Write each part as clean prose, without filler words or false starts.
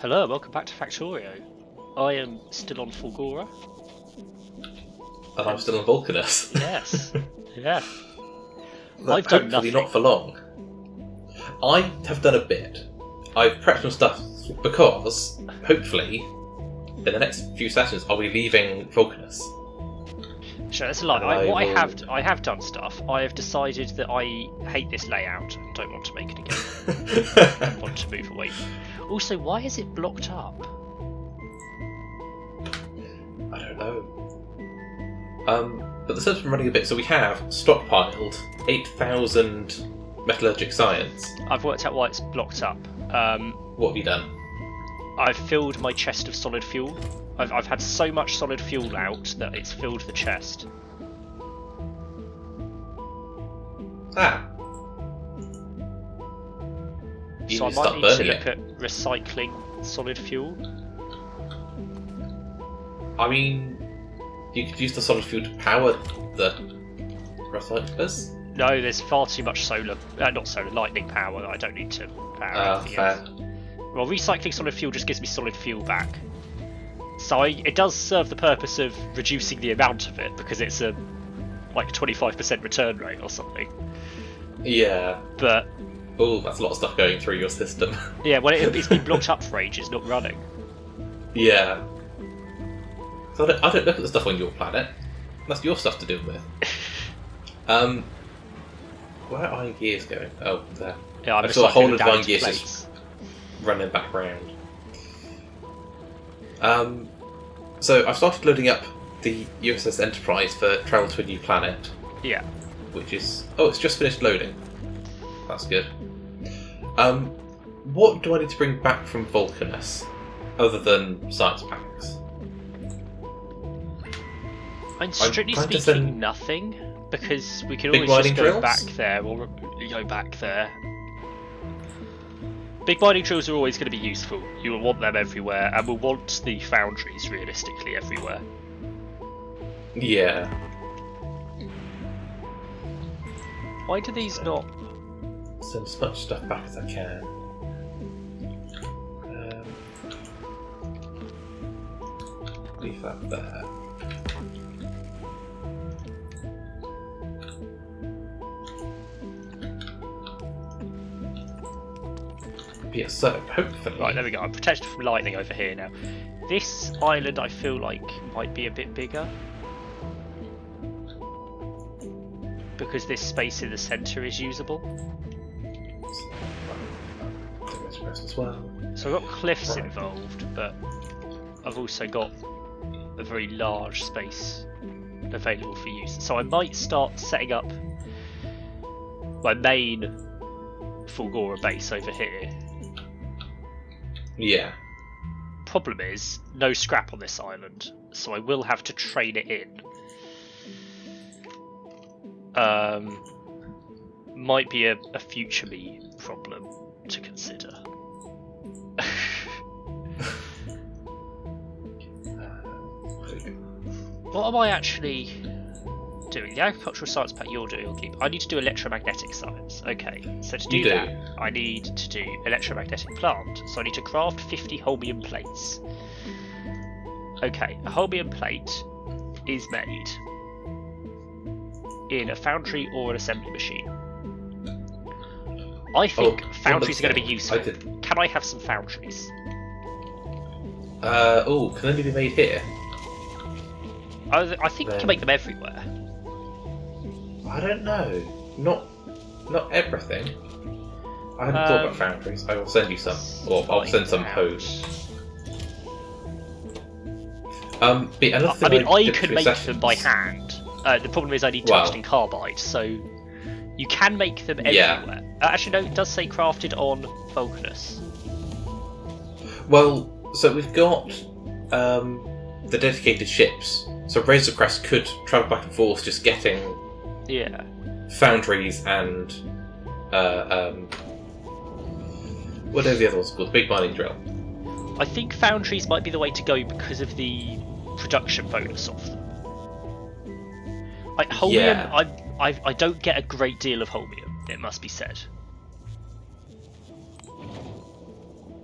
Hello, welcome back to Factorio. I am still on Fulgora. And I'm still on Vulcanus. Yes. Yeah. But I've done hopefully nothing. not for long. I have done a bit. I've prepped some stuff because, hopefully, in the next few sessions I'll be leaving Vulcanus. Sure, that's a lie. And I have done stuff. I have decided that I hate this layout and don't want to make it again. I want to move away. Also, why is it blocked up? I don't know. But the server's been running a bit, so we have stockpiled 8,000 metallurgic science. I've worked out why it's blocked up. What have you done? I've filled my chest of solid fuel. I've had so much solid fuel out that it's filled the chest. Ah. You So I need to might start need to burning look it. at recycling solid fuel. I mean, you could use the solid fuel to power the recyclers. No, there's far too much solar, not solar, lightning power that I don't need to power anything Fair. else. Well, recycling solid fuel just gives me solid fuel back. So it does serve the purpose of reducing the amount of it, because it's a like 25% return rate or something. Yeah. But Oh, that's a lot of stuff going through your system. yeah, well, it's been blocked up for ages, not running. Yeah. So I don't look at the stuff on your planet. That's your stuff to deal with. Where are iron gears going? Oh, there. Yeah, I'm I saw a whole recycling of down iron into gears plates. just running back round. So I've started loading up the USS Enterprise for travel to a new planet, Yeah. which is it's just finished loading. That's good. What do I need to bring back from Vulcanus, other than science packs? And strictly trying to speaking, send nothing, because we can big always just mining go drills? back there, or go back there. Big mining drills are always going to be useful. You will want them everywhere, and we'll want the foundries realistically everywhere. Yeah. Why do these not? Send as much stuff back as I can. Leave that there. Yeah, so hopefully. Right, there we go. I'm protected from lightning over here now. This island, I feel like, might be a bit bigger. Because this space in the centre is usable. As well. So I've got cliffs Right. involved, but I've also got a very large space available for use. So I might start setting up my main Fulgora base over here. Yeah. Problem is, no scrap on this island, so I will have to train it in. Might be a future me problem to consider. What am I actually doing? The agricultural science pack you're doing, I'll keep. I need to do electromagnetic science. Okay, so to do that, I need to do electromagnetic plant. So I need to craft 50 holmium plates. Okay, a holmium plate is made in a foundry or an assembly machine. I think foundries are going to be useful. Can I have some foundries? Can they be made here? I think we can make them everywhere. I don't know. Not everything. I hadn't thought about foundries. I will send you some. Or I'll send some hose. But another thing I could make them by hand. The problem is I need tungsten carbide, so you can make them everywhere. Actually, no, it does say crafted on Vulcanus. Well, so we've got the dedicated ships. So Razor Crest could travel back and forth, just getting foundries and what are the other ones called? Big mining drill. I think foundries might be the way to go because of the production bonus of them. Like holmium, I don't get a great deal of holmium, it must be said.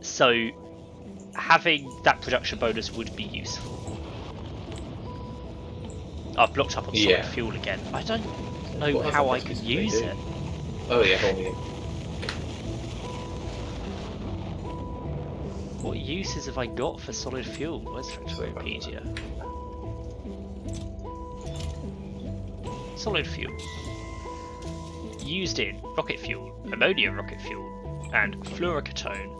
So having that production bonus would be useful. I've blocked up on solid fuel again. I don't know how I can use it. Oh yeah, hold me in. What uses have I got for solid fuel? Where's Factoriopedia? Solid fuel. Used in rocket fuel, ammonia rocket fuel, and fluorocatone,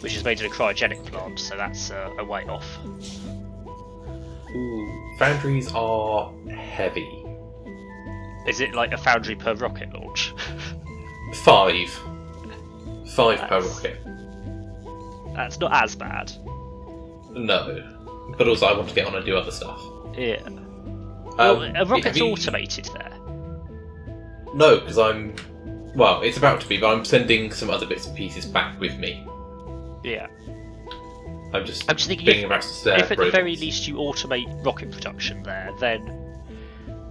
which is made in a cryogenic plant, so that's a way off. Ooh, foundries are heavy. Is it like a foundry per rocket launch? 5 per rocket. That's not as bad. No, but also I want to get on and do other stuff. Yeah. Well, a rocket's automated there. No, because well, it's about to be, but I'm sending some other bits and pieces back with me. Yeah. I'm just thinking bringing back some if at the very least you automate rocket production there, then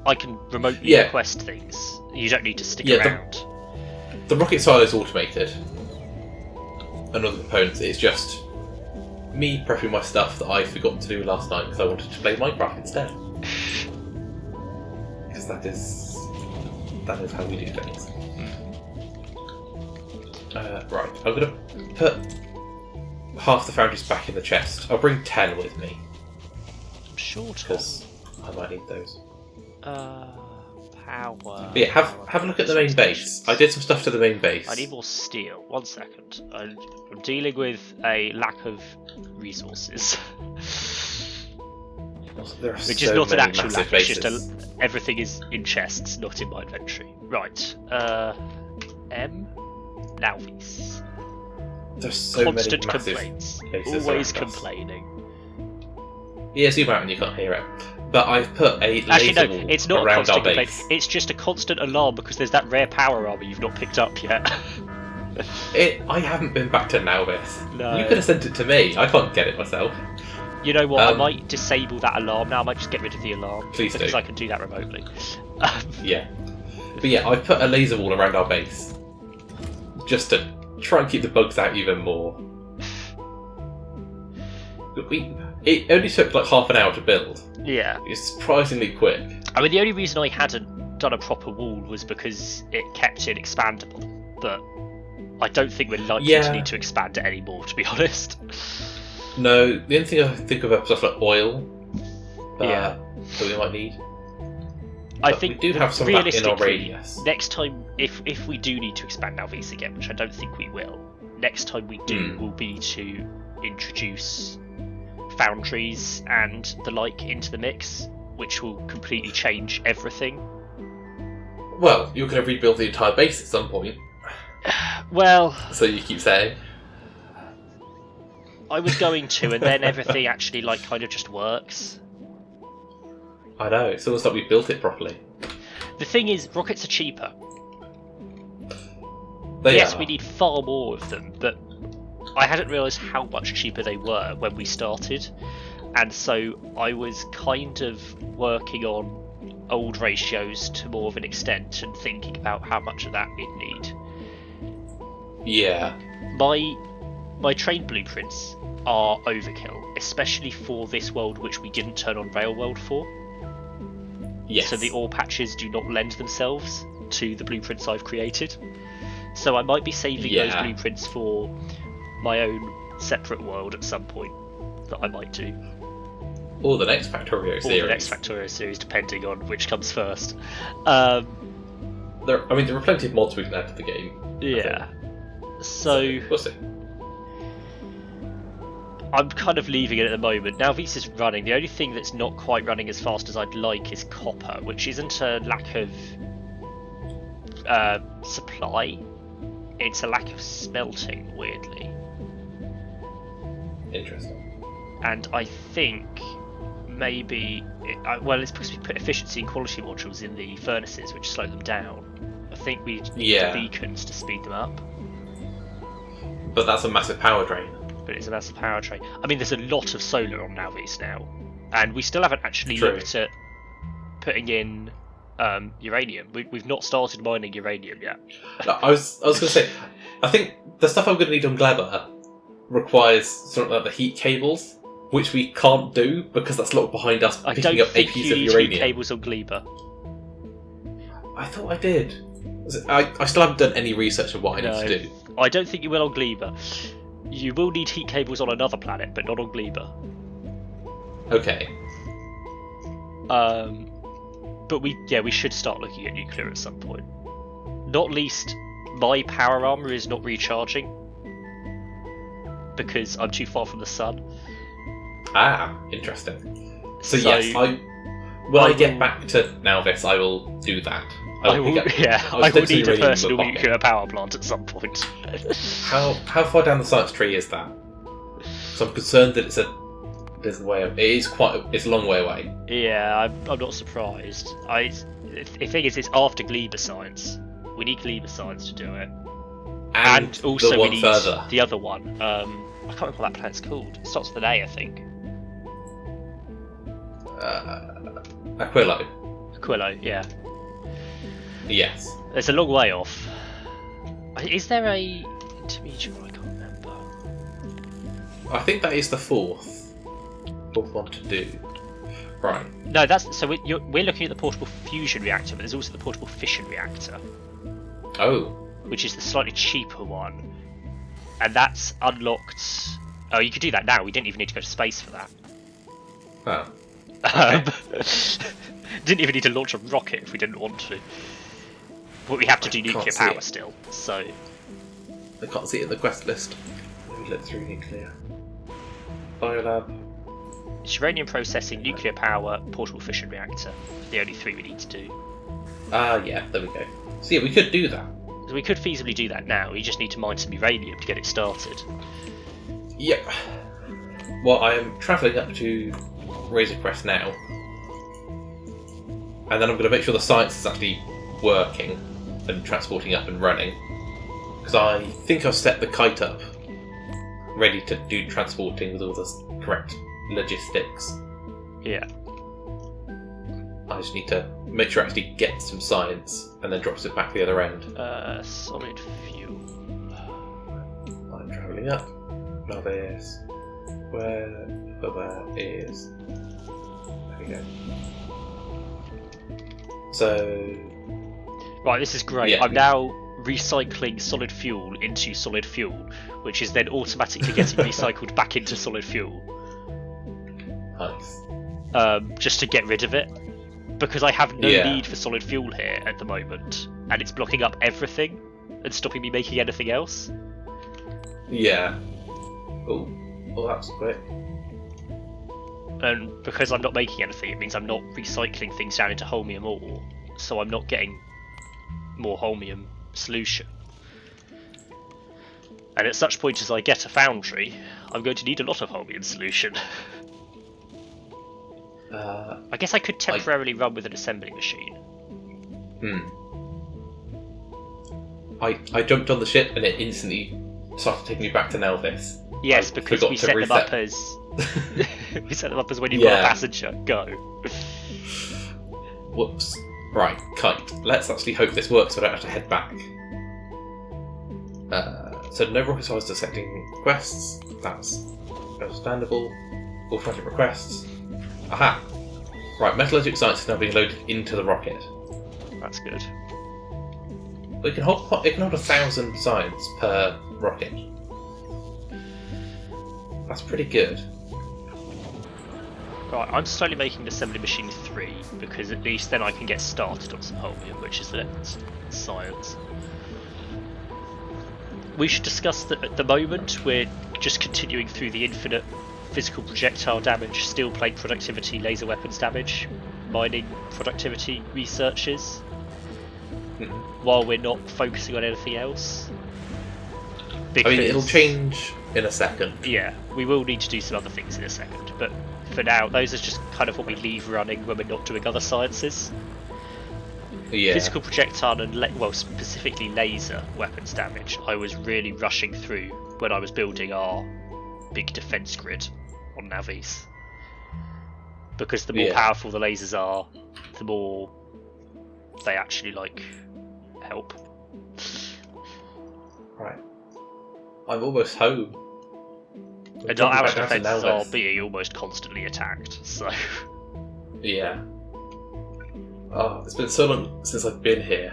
I can remotely request things. You don't need to stick around. The rocket silo is automated. And other components, it's just me prepping my stuff that I forgot to do last night because I wanted to play Minecraft instead. Because that is how we do things. Right, I'm going to put half the foundries back in the chest. I'll bring 10 with me. I'm sure, because I might need those. Power. But yeah, have a look at the main base. I did some stuff to the main base. I need more steel. 1 second. I'm dealing with a lack of resources. Which is not an actual lack, it's just everything is in chests, not in my inventory. Right. M. Nauvis. There's so constant many massive complaints. bases Always around us. complaining. Yeah, zoom out and you can't hear it. But I've put a laser wall it's not a around constant our complaint. base. It's just a constant alarm because there's that rare power armor you've not picked up yet. I haven't been back to Nauvis. No. You could have sent it to me. I can't get it myself. You know what? I might disable that alarm now. I might just get rid of the alarm. Please do. Because I can do that remotely. Yeah. But yeah, I've put a laser wall around our base. Just to try and keep the bugs out even more. It only took like half an hour to build. Yeah. It's surprisingly quick. I mean, the only reason I hadn't done a proper wall was because it kept it expandable. But I don't think we're likely to need to expand it anymore, to be honest. No, the only thing I think of are stuff like oil. That we might need. I But think we do have some of that in our radius. Next time, if we do need to expand Nauvis again, which I don't think we will, next time we do will be to introduce foundries and the like into the mix, which will completely change everything. Well, you're going to rebuild the entire base at some point. Well, So you keep saying. I was going to, and then everything actually kind of just works. I know, it's almost like we built it properly. The thing is, rockets are cheaper. Yes, we need far more of them, but I hadn't realised how much cheaper they were when we started, and so I was kind of working on old ratios to more of an extent and thinking about how much of that we'd need. Yeah. My train blueprints are overkill, especially for this world which we didn't turn on Railworld for. Yes. So the ore patches do not lend themselves to the blueprints I've created. So I might be saving those blueprints for my own separate world at some point that I might do. Or the next Factorio series. Or the next Factorio series, depending on which comes first. There are plenty of mods we can add to the game. Yeah. So we'll see. I'm kind of leaving it at the moment. Now Vis is running. The only thing that's not quite running as fast as I'd like is copper, which isn't a lack of supply. It's a lack of smelting, weirdly. Interesting. And I think maybe... it's supposed to put efficiency and quality modules in the furnaces, which slow them down. I think we need the beacons to speed them up. But that's a massive power drain. But it's a massive power drain. I mean, there's a lot of solar on Nauvis now, and we still haven't actually looked at putting in uranium. We've not started mining uranium yet. I was going to say, I think the stuff I'm going to need on Gleba requires sort of like the heat cables, which we can't do because that's locked behind us I picking don't up a think piece you of need uranium. heat cables on Gleba. I thought I did. I still haven't done any research on what I need to do. I don't think you will on Gleba. You will need heat cables on another planet, but not on Gleba. Okay. But we should start looking at nuclear at some point. Not least, my power armor is not recharging because I'm too far from the sun. Ah, interesting. So yes, when I get back to Nalvis, I will do that. I will need a personal nuclear power plant at some point. How far down the science tree is that? So I'm concerned that it's a long way away. Yeah, I'm not surprised. The thing is, it's after Gleba Science. We need Gleba Science to do it, and also the one we need further. the other one. I can't remember what that planet's called. It starts with an A, I think. Aquilo. Aquilo, yeah. Yes. It's a long way off. Is there a intermediate one? I can't remember. I think that is the fourth one to do. Right. No, that's so we're looking at the portable fusion reactor, but there's also the portable fission reactor. Oh. Which is the slightly cheaper one, and that's unlocked. Oh, you could do that now. We didn't even need to go to space for that. Oh. Okay. Didn't even need to launch a rocket if we didn't want to. But we have to do nuclear power still, so... I can't see it in the quest list. Let me look through nuclear. Biolab. It's uranium processing, nuclear power, portable fission reactor. The only three we need to do. Yeah, there we go. So yeah, we could do that. So we could feasibly do that now, we just need to mine some uranium to get it started. Yep. Well, I am travelling up to Razor Crest now. And then I'm going to make sure the science is actually working and transporting up and running. Because I think I've set the kite up ready to do transporting with all the correct logistics. Yeah. I just need to make sure I actually get some science and then drops it back the other end. Solid fuel. I'm travelling up. Now there's... Where is... There we go. So... Right, this is great. Yeah. I'm now recycling solid fuel into solid fuel, which is then automatically getting recycled back into solid fuel. Nice. Just to get rid of it. Because I have no need for solid fuel here at the moment, and it's blocking up everything and stopping me making anything else. Yeah. Oh, well, that's quick. And because I'm not making anything, it means I'm not recycling things down into holmium ore, so I'm not getting more holmium solution. And at such point as I get a foundry, I'm going to need a lot of holmium solution. I guess I could temporarily run with an assembly machine. I jumped on the ship and it instantly started taking me back to Nelvis. Yes, because we set them up as we set them up as when you've got a passenger. Go. Whoops. Right, kite. Let's actually hope this works so I don't have to head back. So no rocket size dissecting requests. That's understandable. Automatic requests. Aha! Right, metallurgic science is now being loaded into the rocket. That's good. It can hold 1,000 science per rocket. That's pretty good. Right, I'm slowly making an assembly machine 3 because at least then I can get started on some holmium, which is the next science. We should discuss that at the moment we're just continuing through the infinite physical projectile damage, steel plate productivity, laser weapons damage, mining productivity researches, while we're not focusing on anything else. Because, I mean, it'll change in a second. Yeah, we will need to do some other things in a second, but for now, those are just kind of what we leave running when we're not doing other sciences. Yeah. Physical projectile and, specifically laser weapons damage, I was really rushing through when I was building our big defense grid on Navis. Because the more powerful the lasers are, the more they actually, help. Right. I'm almost home. And our defences are being almost constantly attacked, so... Yeah. Oh, it's been so long since I've been here.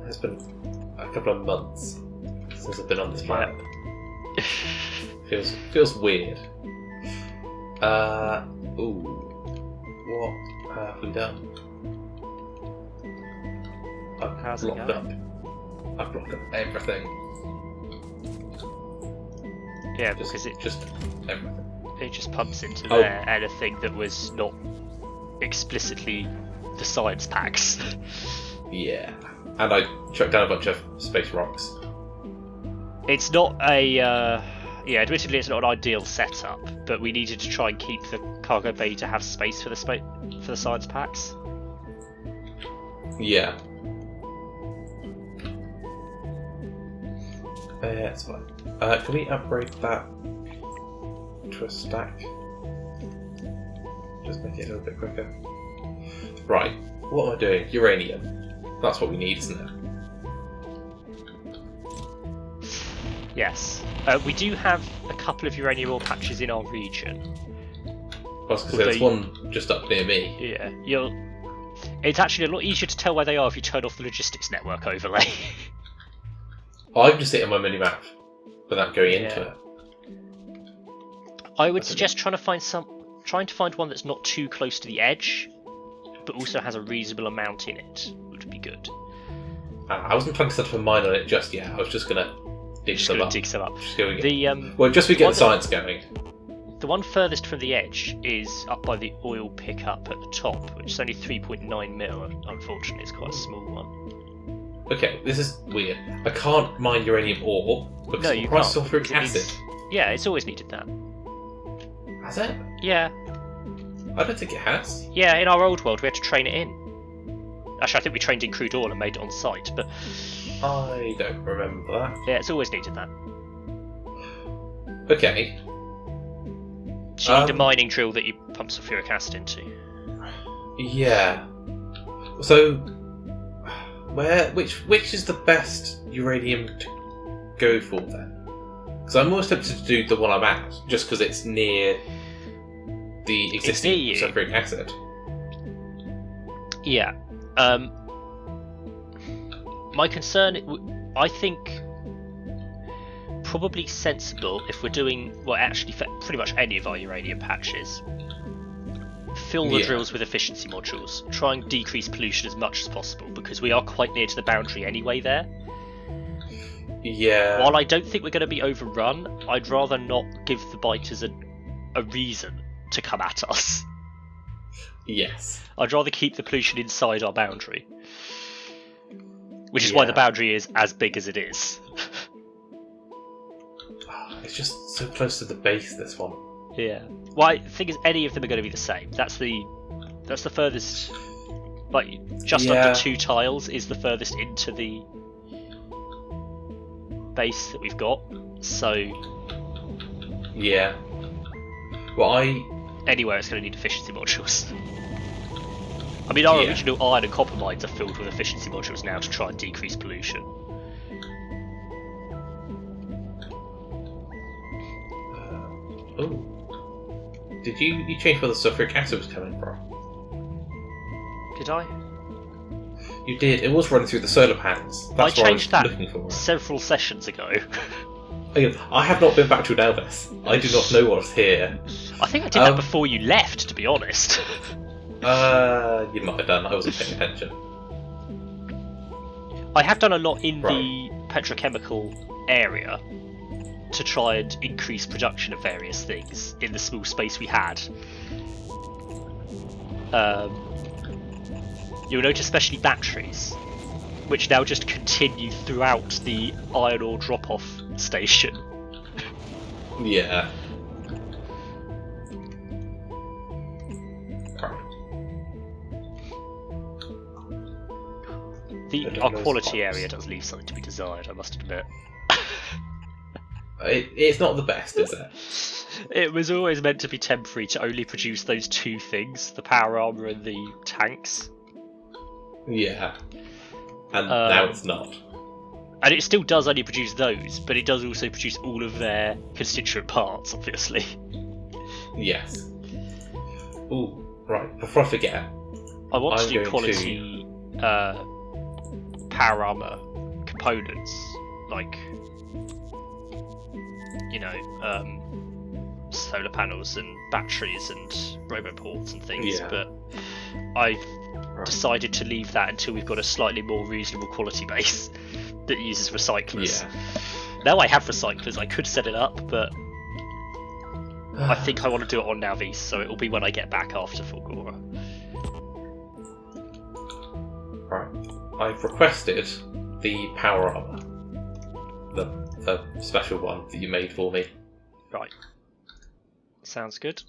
It's been a couple of months since I've been on this planet. Feels weird. Ooh. What have we done? I've blocked up everything. Yeah, because just everything. It just pumps into there anything that was not explicitly the science packs. Yeah, and I chucked down a bunch of space rocks. It's not a admittedly it's not an ideal setup, but we needed to try and keep the cargo bay to have space for the science packs. Yeah. Yeah, it's fine. Can we upgrade that to a stack? Just make it a little bit quicker. Right, what am I doing? Uranium. That's what we need, isn't it? Yes. We do have a couple of uranium ore patches in our region. I was going to say, there's one just up near me. Yeah, it's actually a lot easier to tell where they are if you turn off the logistics network overlay. I can just see it on my mini-map without going into it. I would suggest trying to find one that's not too close to the edge, but also has a reasonable amount in it. Would be good. I wasn't planning to set up a mine on it just yet. I was just going to dig some up. Just we get the science going. The one furthest from the edge is up by the oil pickup at the top, which is only 3.9 mil. Unfortunately, it's quite a small one. Okay, this is weird. I can't mine uranium ore because it requires sulfuric acid. Yeah, it's always needed that. Has it? Yeah. I don't think it has. Yeah, in our old world we had to train it in. Actually, I think we trained in crude oil and made it on site, but... I don't remember that. Yeah, it's always needed that. Okay. So you need a mining drill that you pump sulfuric acid into. Yeah. So... Which is the best uranium to go for then? Because I'm almost tempted to do the one I'm at, just because it's near the existing sulfuric acid. Yeah. My concern, I think, probably sensible if we're doing, well, actually, for pretty much any of our uranium patches. Fill the drills with efficiency modules. Try and decrease pollution as much as possible, because we are quite near to the boundary anyway there. Yeah. While I don't think we're going to be overrun, I'd rather not give the biters a reason to come at us. Yes. I'd rather keep the pollution inside our boundary. Which is why the boundary is as big as it is. It's just so close to the base, this one. Yeah. Well, I think any of them are going to be the same. That's the furthest, like just under 2 tiles is the furthest into the base that we've got. So yeah. Well, anywhere it's going to need efficiency modules. I mean, our original iron and copper mines are filled with efficiency modules now to try and decrease pollution. Oh. Did you change where the sulfuric acid was coming from? Did I? You did. It was running through the solar panels. That's I changed what I was that looking for. Several sessions ago. Again, I have not been back to Elvis. I do not know what's here. I think I did that before you left, to be honest. You might have done. I wasn't paying attention. I have done a lot in the petrochemical area to try and increase production of various things in the small space we had. You'll notice especially batteries, which now just continue throughout the iron ore drop-off station. Yeah. Our quality area does leave something to be desired, I must admit. It's not the best, is it? It was always meant to be temporary to only produce those 2 things, the power armor and the tanks. Yeah. And now it's not. And it still does only produce those, but it does also produce all of their constituent parts, obviously. Yes. Ooh, right. Before I forget, I want to do quality power armor components, like, you know, solar panels and batteries and roboports and things, but I've decided to leave that until we've got a slightly more reasonable quality base that uses recyclers. Yeah. Now I have recyclers, I could set it up, but I think I want to do it on Navis, so it will be when I get back after Fulgora. Right. I've requested the power armor. The special one that you made for me. Right. Sounds good.